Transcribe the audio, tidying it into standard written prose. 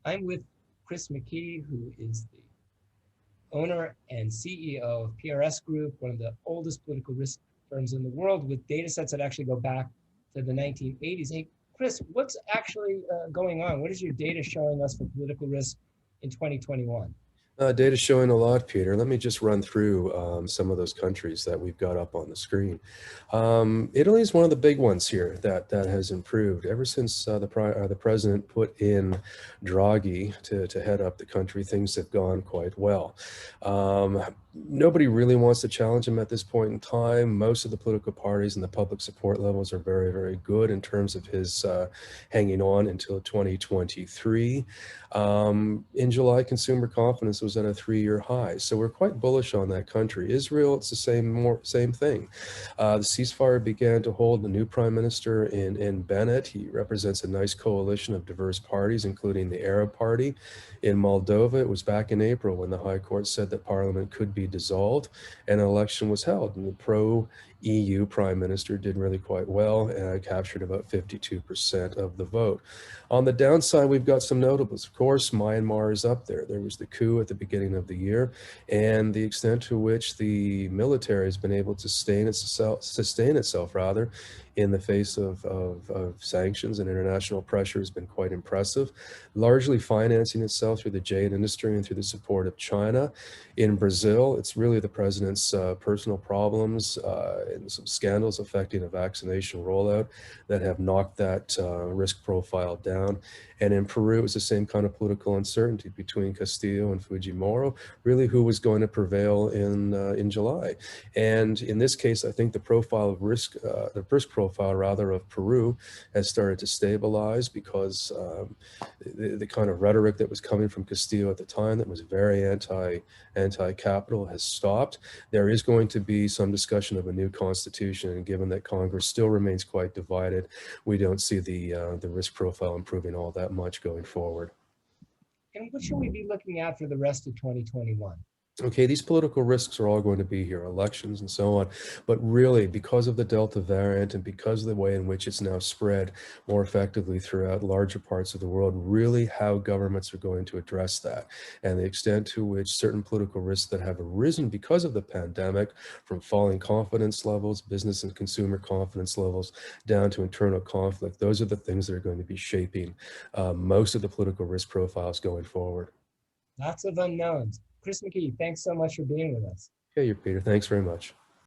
I'm with Chris McKee, who is the owner and CEO of PRS Group, one of the oldest political risk firms in the world, with data sets that actually go back to the 1980s. Hey, Chris, what's actually going on? What is your data showing us for political risk in 2021? Data showing a lot, Peter. Let me just run through some of those countries that we've got up on the screen. Italy is one of the big ones here that has improved ever since the president put in Draghi to head up the country. Things have gone quite well. Um, Nobody really wants to challenge him at this point in time. Most of the political parties and the public support levels are very, very good in terms of his hanging on until 2023. In July, consumer confidence was at a 3-year high. So we're quite bullish on that country. Israel, it's the same thing. The ceasefire began to hold. The new prime minister in Bennett. He represents a nice coalition of diverse parties, including the Arab Party. In Moldova, it was back in April when the High Court said that parliament could be dissolved and an election was held. And the pro-EU prime minister did really quite well and captured about 52% of the vote. On the downside, we've got some notables. Of course, Myanmar is up there. There was the coup at the beginning of the year, and the extent to which the military has been able to sustain itself rather, in the face of sanctions and international pressure has been quite impressive, largely financing itself through the jade industry and through the support of China. In Brazil, it's really the president's personal problems and some scandals affecting a vaccination rollout that have knocked that risk profile down. And in Peru, it's the same kind of political uncertainty between Castillo and Fujimori, really who was going to prevail in July. And in this case, I think the risk profile rather of Peru has started to stabilize because the kind of rhetoric that was coming from Castillo at the time that was very anti-capital has stopped. There is going to be some discussion of a new constitution, and given that Congress still remains quite divided, we don't see the risk profile improving all that much going forward. And what should we be looking at for the rest of 2021? Okay, these political risks are all going to be here, elections and so on. But really, because of the Delta variant and because of the way in which it's now spread more effectively throughout larger parts of the world, really how governments are going to address that and the extent to which certain political risks that have arisen because of the pandemic, from falling confidence levels, business and consumer confidence levels, down to internal conflict, those are the things that are going to be shaping most of the political risk profiles going forward. Lots of unknowns. Chris McKee, thanks so much for being with us. Okay, Peter, thanks very much.